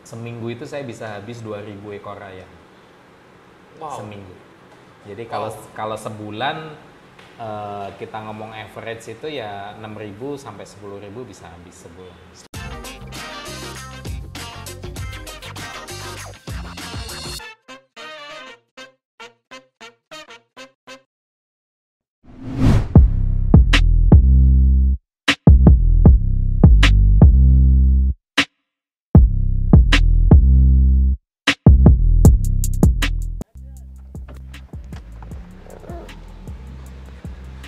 seminggu itu saya bisa habis 2.000 ekor ayam. Wow. Seminggu. Jadi kalau sebulan kita ngomong average itu ya 6.000 sampai 10.000 bisa habis sebulan.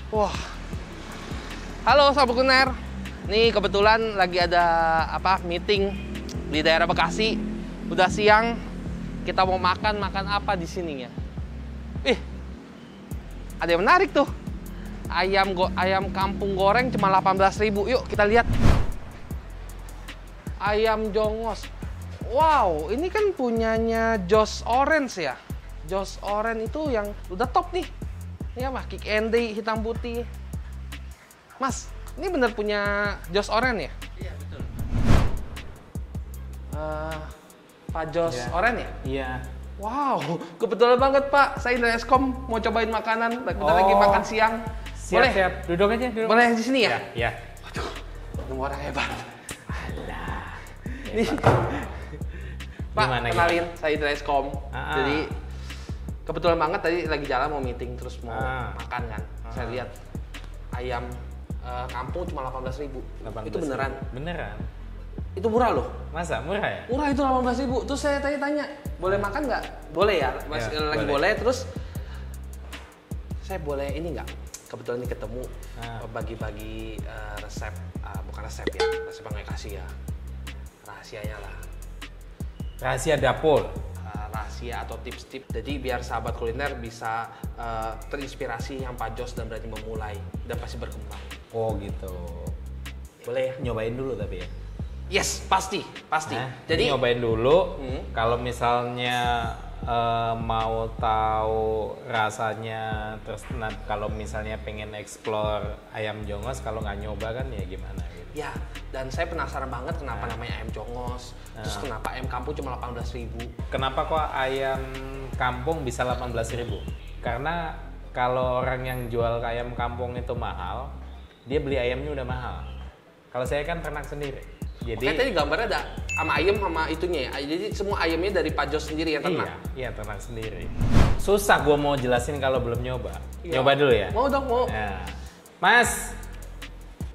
Wah. Halo sahabat kuliner. Nih kebetulan lagi ada meeting di daerah Bekasi. Udah siang. Kita mau makan apa di sini ya? Ada yang menarik tuh. Ayam kampung goreng cuma 18.000. Yuk kita lihat. Ayam jongos. Wow, ini kan punyanya Josh Orange ya. Josh Orange itu yang udah top nih. Ini apa? Kick Andy hitam putih. Mas, ini bener punya Josh Orange ya? Iya, betul. Pak Josh Orange ya? Iya. Wow, kebetulan banget Pak. Saya dari Eskom mau cobain makanan. Kita lagi makan siang. Boleh? Siap. Duduk aja. Boleh di sini ya? Iya. Waduh, nemu orang hebat. Alah. Ini, Pak, Gimana, kenalin, saya dari Eskom. Ah. Jadi, kebetulan banget tadi lagi jalan mau meeting terus mau Ah. makan kan. Saya lihat ayam kampung cuma 18.000. Itu beneran? Beneran. Itu murah loh. Masa murah ya? Murah itu 18.000. Terus saya tanya, boleh makan nggak? Boleh ya, Mas. Ya, Lagi boleh. boleh. Terus saya boleh ini nggak? Kebetulan ini ketemu bagi-bagi resep, bukan resep ya, resep yang nggak kasih ya. Rahasianya lah. Rahasia dapur. Rahasia atau tips-tips. Jadi biar sahabat kuliner bisa terinspirasi yang Pak Jos dan berani memulai dan pasti berkembang. Oh gitu. Boleh ya? Nyobain dulu tapi ya. Yes, pasti. Jadi nyobain dulu. Kalau misalnya mau tahu rasanya, terus kalau misalnya pengen explore ayam jongos, kalau nggak nyoba kan ya gimana gitu. Ya, dan saya penasaran banget kenapa namanya ayam jongos. Terus kenapa ayam kampung cuma 18.000? Kenapa kok ayam kampung bisa 18.000? Karena kalau orang yang jual ayam kampung itu mahal, dia beli ayamnya udah mahal. Kalau saya kan ternak sendiri. Jadi tadi gambarnya ada sama ayam sama itunya ya. Jadi semua ayamnya dari Pak Jos sendiri yang ternak. Iya, ternak sendiri. Susah gua mau jelasin kalau belum nyoba. Iya. Nyoba dulu ya. Mau dong, mau. Nah, Mas,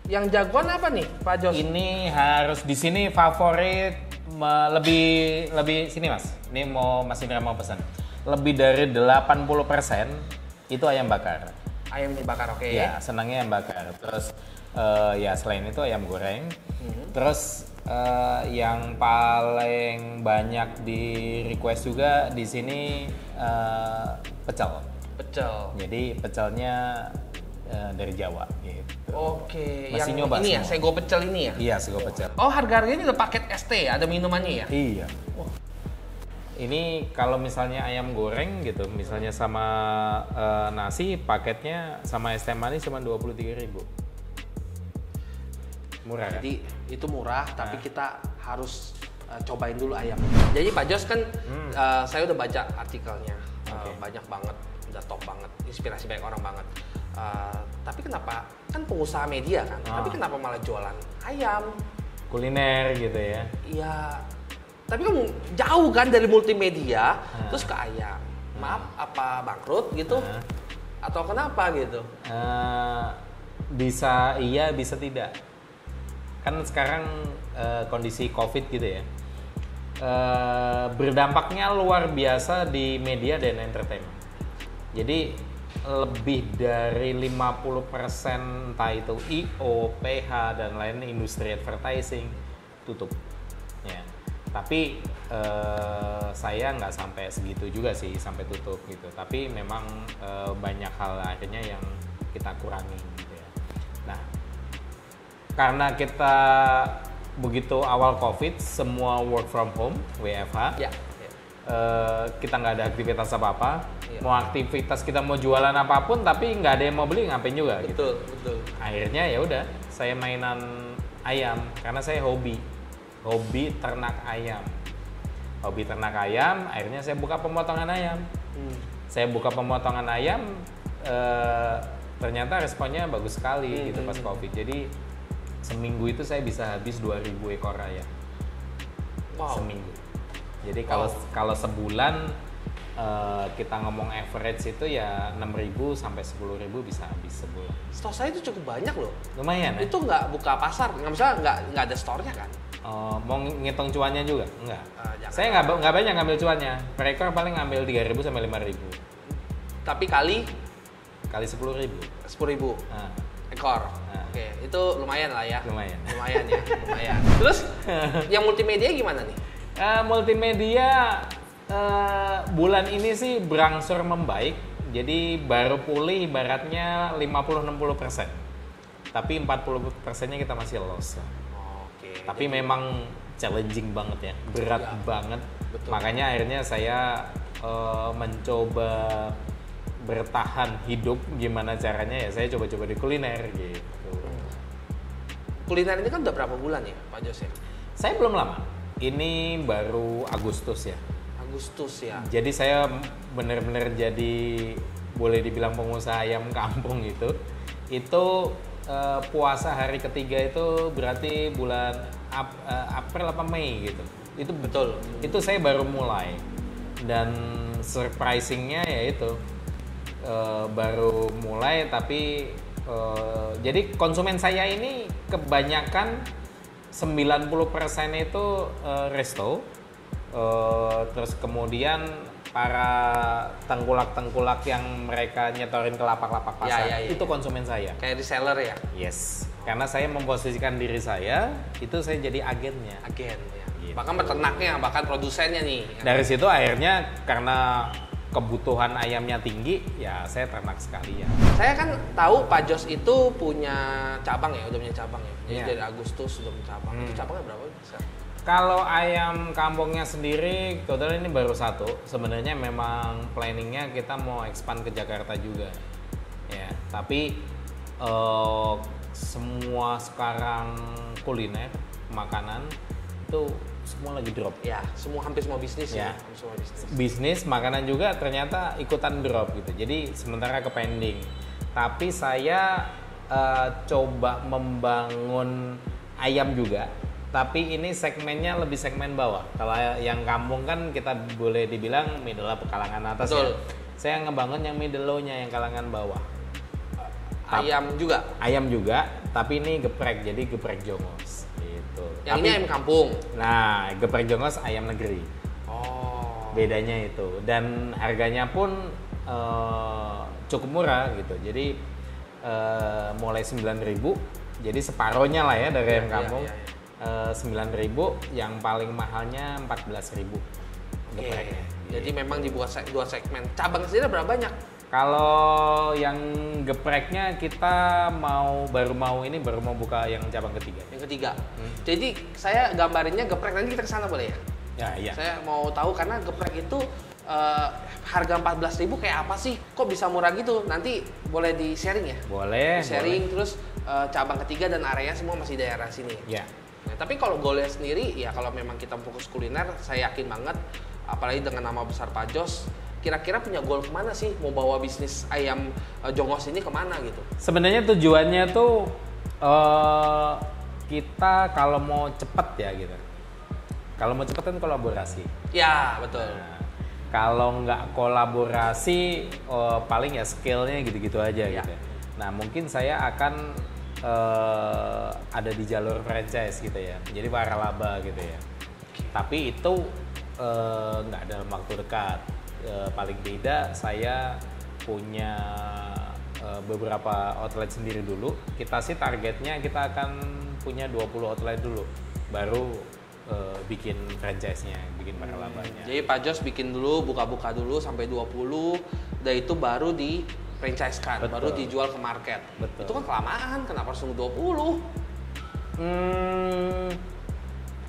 Yang jagoan apa nih, Pak Jos? ini harus di sini favorit lebih sini Mas. Ini Mas Indra mau pesan. Lebih dari 80% itu ayam bakar. Ayam dibakar, oke. Ya, senangnya ayam bakar. Terus ya selain itu ayam goreng. Terus yang paling banyak di request juga di sini pecel. Pecel. Jadi pecelnya dari Jawa gitu. Oke, Masih yang nyoba ini ya, semua. sego pecel ini ya? Iya, sego pecel. Oh, harga-harganya ini udah paket ST ya, ada minumannya ya? Iya. Ini kalau misalnya ayam goreng gitu, misalnya sama nasi, paketnya sama es teh manis cuma 23.000. Murah kan? Jadi itu murah, tapi kita harus cobain dulu ayam. Jadi Pak Jos kan, saya udah baca artikelnya, banyak banget, udah top banget, inspirasi banyak orang banget. Tapi kenapa, kan pengusaha media kan, tapi kenapa malah jualan ayam? Kuliner gitu ya. Iya, tapi kan jauh kan dari multimedia, terus ke ayam. Maaf, apa bangkrut gitu? Atau kenapa gitu? Bisa iya, bisa tidak. Kan sekarang kondisi COVID gitu ya. Berdampaknya luar biasa di media dan entertainment. Jadi lebih dari 50% entah itu IO, PH dan lain industri advertising tutup. Ya. Tapi saya nggak sampai segitu juga sih sampai tutup gitu. Tapi memang banyak hal akhirnya yang kita kurangi gitu ya. Nah, karena kita begitu awal COVID semua work from home WFH. Ya. Kita nggak ada aktivitas apa-apa, mau aktivitas kita mau jualan apapun tapi nggak ada yang mau beli ngapain juga gitu. Betul. Akhirnya ya udah saya mainan ayam karena saya hobi ternak ayam. hobi ternak ayam, akhirnya saya buka pemotongan ayam. Saya buka pemotongan ayam, ternyata responnya bagus sekali gitu pas COVID. Jadi seminggu itu saya bisa habis 2.000 ekor ayam. Seminggu. Jadi kalau sebulan kita ngomong average itu ya 6.000 sampai 10.000 bisa habis sebulan. Stok saya itu cukup banyak loh. Lumayan ya? Itu nggak buka pasar, nggak ada store-nya kan? Mau ngitung cuannya juga? Enggak. Jangan. Saya nggak banyak ngambil cuannya. Per ekor paling ngambil 3.000 sampai 5.000. Tapi kali 10.000. 10.000 ekor. Oke, itu lumayan lah ya. Lumayan ya, lumayan. Terus yang multimedia gimana nih? Multimedia bulan ini sih berangsur membaik. Jadi baru pulih ibaratnya 50-60%. Tapi 40%-nya kita masih loss. Tapi memang challenging banget ya, berat banget. Betul. Makanya akhirnya saya mencoba bertahan hidup. Gimana caranya ya? Saya coba-coba di kuliner gitu. Kuliner ini kan udah berapa bulan ya, Pak Jos ya? Saya belum lama. Ini baru Agustus ya. Agustus ya. Jadi saya benar-benar jadi boleh dibilang pengusaha ayam kampung itu. Itu puasa hari ketiga itu berarti bulan April apa Mei gitu. Itu betul. Itu saya baru mulai. Dan surprisingnya ya itu baru mulai tapi jadi konsumen saya ini kebanyakan 90% itu resto. Terus kemudian para tengkulak-tengkulak yang mereka nyetorin ke lapak-lapak pasar, itu konsumen saya. Kayak reseller ya? Yes. Karena saya memposisikan diri saya, itu saya jadi agennya. Agen ya. Gitu. Bahkan peternaknya, bahkan produsennya nih. Dari situ akhirnya karena kebutuhan ayamnya tinggi, ya saya ternak sekalian. Saya kan tahu Pak Jos itu punya cabang ya, udah punya cabang ya. Jadi dari Agustus sudah punya cabang. Itu cabangnya berapa besar? Kalau ayam kampungnya sendiri, kebetulan ini baru satu. Sebenarnya memang planningnya kita mau expand ke Jakarta juga, ya. Tapi semua sekarang kuliner, makanan itu semua lagi drop. Ya, hampir semua bisnis ya. Bisnis, makanan juga ternyata ikutan drop gitu. Jadi sementara ke pending. Tapi saya coba membangun ayam juga. Tapi ini segmennya lebih segmen bawah. Kalau yang kampung kan kita boleh dibilang middle up kalangan atas. Betul. Ya. Saya ngebangun yang middle low-nya, yang kalangan bawah. Ayam juga? Ayam juga, tapi ini geprek, jadi geprek jongos. Gitu. Yang ini ayam kampung? Nah, geprek jongos ayam negeri. Oh. Bedanya itu. Dan harganya pun cukup murah gitu. Jadi mulai 9.000, jadi separohnya lah ya dari ayam kampung. 9.000, yang paling mahalnya 14.000. Oke. Jadi memang dibuat dua segmen. Cabang sendiri berapa banyak? Kalau yang gepreknya kita baru mau buka yang cabang ketiga. Yang ketiga. Jadi saya gambarinnya geprek, nanti kita kesana boleh ya? Ya, iya. Saya mau tahu karena geprek itu harga 14.000 kayak apa sih? Kok bisa murah gitu? Nanti boleh di-sharing ya? Boleh. Di-sharing terus cabang ketiga dan area semua masih daerah sini. Ya. Nah, tapi kalau goalnya sendiri ya kalau memang kita fokus kuliner, saya yakin banget apalagi dengan nama besar Pak Jos, kira-kira punya goal kemana sih? Mau bawa bisnis ayam jongos ini kemana gitu? Sebenarnya tujuannya tuh kita kalau mau cepet ya gitu. Kalau mau cepet kan kolaborasi. Ya betul. Nah, kalau nggak kolaborasi paling ya skillnya gitu-gitu aja ya. gitu. Nah mungkin saya akan ada di jalur franchise gitu ya, jadi waralaba gitu ya. Tapi itu nggak dalam waktu dekat. Paling beda saya punya beberapa outlet sendiri dulu. Kita sih targetnya kita akan punya 20 outlet dulu, baru bikin franchise-nya, bikin waralabanya. Jadi Pak Jos bikin dulu, buka-buka dulu sampai 20, dan itu baru di franchise-kan, baru dijual ke market. Betul. Itu kan kelamaan, kenapa harus nunggu 20?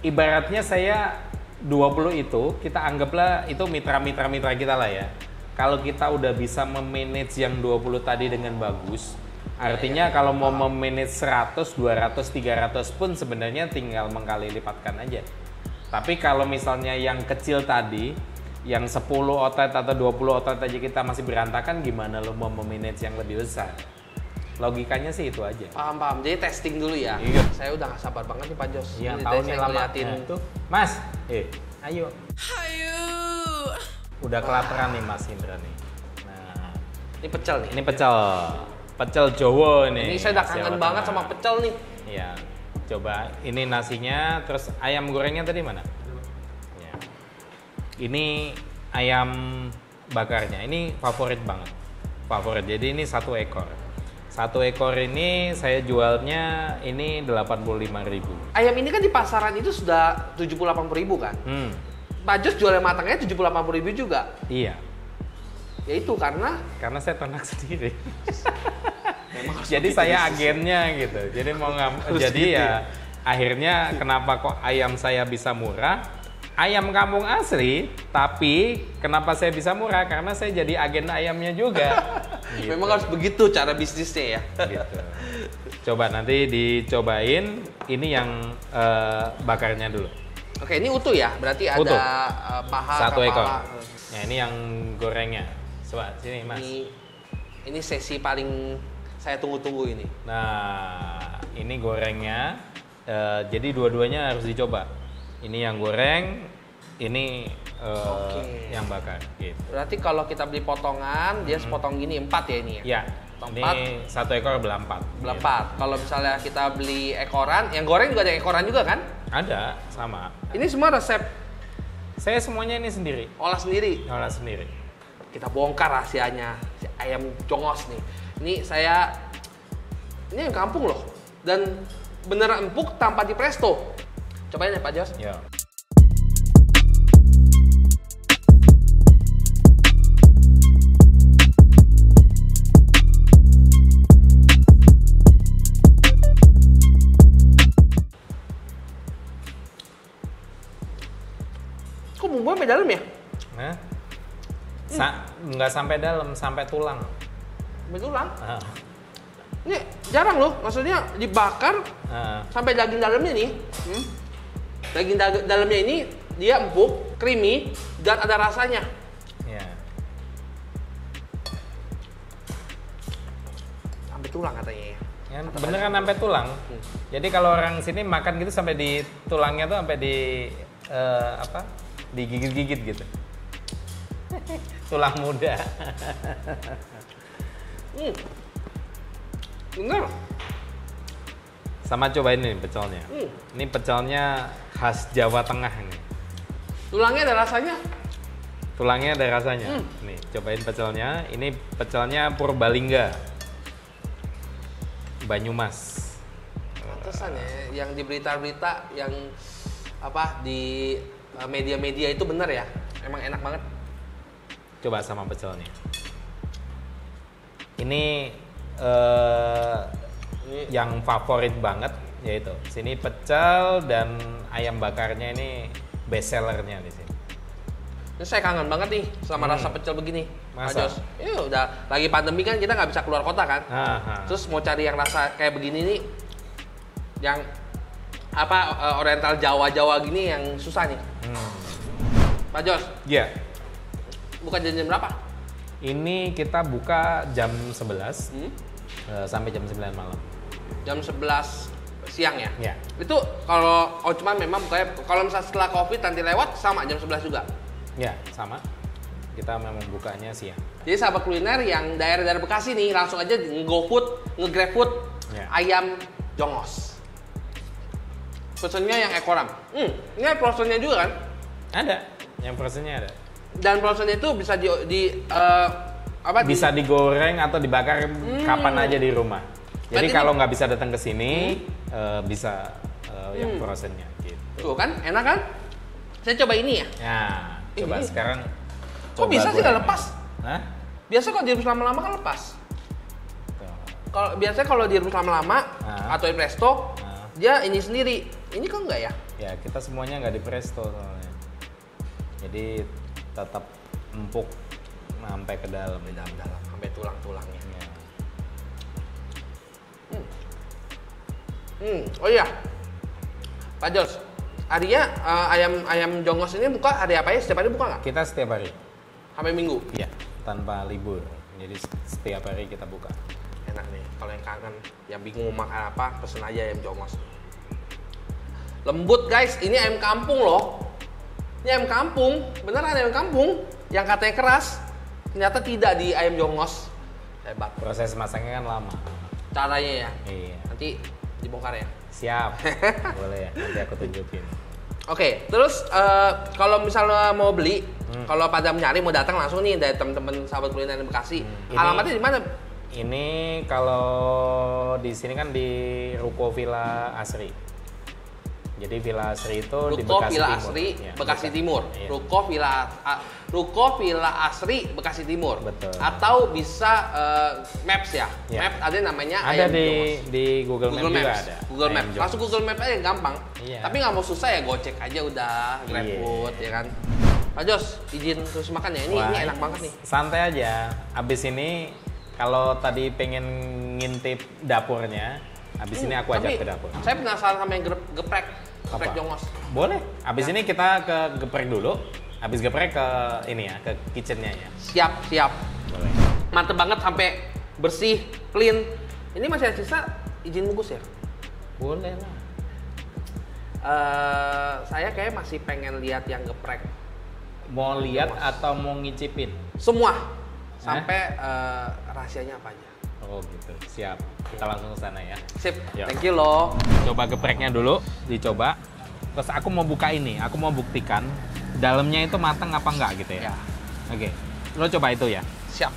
Ibaratnya saya 20 itu, kita anggaplah itu mitra-mitra kita lah ya. Kalau kita udah bisa memanage yang 20 tadi dengan bagus, artinya kalau mau memanage 100, 200, 300 pun sebenarnya tinggal mengkali lipatkan aja. Tapi kalau misalnya yang kecil tadi, yang 10 outlet atau 20 outlet aja kita masih berantakan, gimana lo mau memanage yang lebih besar? Logikanya sih itu aja. Paham. Jadi testing dulu ya. Iya. Saya udah gak sabar banget nih Pak Jos. Yang Ini tahu tadi nih saya lama ngeliatin tuh. Mas, ayo. Udah kelaparan nih Mas Indra nih. Nah, ini pecel nih. ini pecel. Pecel Jawa ini. Ini saya udah kangen banget sama pecel nih. Iya. Coba ini nasinya, terus ayam gorengnya tadi mana? Ya. Ini ayam bakarnya. Ini favorit banget. Favorit. Jadi ini 1 ekor. 1 ekor ini saya jualnya ini 85.000. Ayam ini kan di pasaran itu sudah 70-80 ribu kan? Pak Jos jualnya matangnya 70-80 ribu juga. Iya. Ya itu karena saya ternak sendiri. memang harus Jadi begitu saya bisnisnya. agennya gitu. Jadi mau Harus jadi gitu ya akhirnya kenapa kok ayam saya bisa murah? Ayam kampung asli, tapi kenapa saya bisa murah? Karena saya jadi agen ayamnya juga. Gitu. Memang harus begitu cara bisnisnya ya. Gitu. Coba nanti dicobain. Ini yang bakarnya dulu. Oke, ini utuh ya. Berarti ada Utuh. paha, 1 ekor. kepala. Nah ini yang gorengnya. Coba sini Mas. Ini sesi paling saya tunggu-tunggu ini. Nah ini gorengnya. Jadi dua-duanya harus dicoba. Ini yang goreng, ini yang bakar. Gitu. Berarti kalau kita beli potongan, dia sepotong gini 4 ya ini ya? Ya, ini 1 ekor belah 4. Belah 4. Kalau misalnya kita beli ekoran, yang goreng juga ada ekoran juga kan? Ada, sama. Ini semua resep Saya semuanya ini sendiri. olah sendiri. Olah sendiri. Kita bongkar rahasianya si ayam jongos nih. Ini yang kampung loh. Dan beneran empuk tanpa di presto. Cobain ya Pak Jos. Ya. Kok bumbunya sampai dalam ya? Nah, nggak sampai dalam, sampai tulang. Sampai tulang. Ah. Ini jarang loh, maksudnya dibakar sampai daging dalamnya nih. Daging dalamnya ini dia empuk, creamy, dan ada rasanya. Ya. Sampai tulang katanya ya. Ya, beneran sampai tulang. Jadi kalau orang sini makan gitu sampai di tulangnya tuh sampai di digigit-gigit gitu. Tulang muda. Bener. Sama cobain nih pecelnya. Ini pecelnya khas Jawa Tengah nih. Tulangnya ada rasanya. Tulangnya ada rasanya. Nih, cobain pecelnya. Ini pecelnya Purbalingga. Banyumas. Pantesan ya, yang di berita-berita, yang di media-media itu bener ya. Emang enak banget. Coba sama pecelnya. Ini yang favorit banget yaitu sini pecel dan ayam bakarnya ini best sellernya di sini. Ini saya kangen banget nih sama rasa pecel begini. Pak Masa? Jos. Ya udah lagi pandemi kan kita nggak bisa keluar kota kan. Terus mau cari yang rasa kayak begini nih, yang oriental Jawa gini yang susah nih. Pak Jos. Iya. Buka jam berapa? Ini kita buka jam 11 sampai jam 9 malam. Jam 11 siang ya? Ya. Itu kalau cuman memang bukanya, kalau misalnya setelah Covid nanti lewat sama jam 11 juga? Ya, sama. Kita memang bukanya siang. Jadi sahabat kuliner yang daerah-daerah Bekasi nih, langsung aja nge-GoFood, nge-GrabFood, Ya. ayam jongos. Pesennya yang ekoran. Ini ada frozennya juga kan? Ada. Yang frozennya ada. Dan frozennya itu bisa Bisa digoreng atau dibakar kapan aja di rumah. Jadi Berarti kalau nggak bisa datang ke sini, bisa yang frozennya gitu. Tuh kan, enak kan? Saya coba ini ya. Ya, coba Ini. sekarang. Kok coba bisa sih nggak gorengnya. lepas? Hah? Biasa kalau direbus lama-lama kan lepas. Tuh. Biasanya kalau direbus lama-lama atau di presto, dia ini sendiri. Ini kok enggak ya? Ya, kita semuanya nggak di presto soalnya. Jadi tetap empuk sampai ke dalam. Dalam sampai tulang-tulangnya. Ya. Oh iya, Pak Jos, Arya, ayam jongos ini buka hari apa ya? Setiap hari buka nggak? Kita setiap hari. Sampai Minggu? Iya, tanpa libur. Jadi setiap hari kita buka. Enak nih, kalau yang kangen, yang bingung mau makan apa, pesen aja ayam jongos. Lembut guys, ini ayam kampung loh. Ini ayam kampung, beneran ayam kampung. Yang katanya keras, ternyata tidak di ayam jongos. Hebat. Proses masaknya kan lama. Caranya ya? Iya. Nanti dibongkar ya? Siap. Boleh ya, nanti aku tunjukin. Oke, terus kalau misalnya mau beli, kalau pada nyari mau datang langsung nih dari teman-teman sahabat kuliner di Bekasi, alamatnya di mana? Ini kalau di sini kan di Ruko Villa Asri. Jadi Villa Asri itu di Bekasi Villa Timur. Asri, Ya, Bekasi Timur. Iya. Ruko Villa Asri, Bekasi Timur. Betul. Atau bisa Maps ya. Iya. Maps ada namanya Ada ayam jongos. di Google Maps juga ada. Google ayam Maps. jongos. Langsung Google Maps aja gampang. Iya. Tapi nggak mau susah ya, Gojek aja udah, GrabFood ya kan. Pak Jos, izin terus makan ya. Ini enak banget nih. Santai aja. Abis ini kalau tadi pengen ngintip dapurnya, abis ini aku ajak Tapi ke dapur. Saya penasaran sama yang geprek Apa? jongos. Boleh. Abis ini kita ke geprek dulu. Abis geprek ke ini ya, ke kitchennya ya. Siap. Boleh. Mantep banget sampai bersih, clean. Ini masih ada sisa, izin bungkus ya? Boleh lah. Saya kayak masih pengen lihat yang geprek. Mau lihat atau mau ngicipin? Semua. Sampai rahasianya apa aja. Oh gitu. Siap. Kita langsung ke sana ya. Sip. Yuk. Thank you loh. Coba gepreknya dulu, dicoba. Terus aku mau buka ini, aku mau buktikan dalamnya itu matang apa enggak gitu ya. Ya. Oke. Lo coba itu ya. Siap.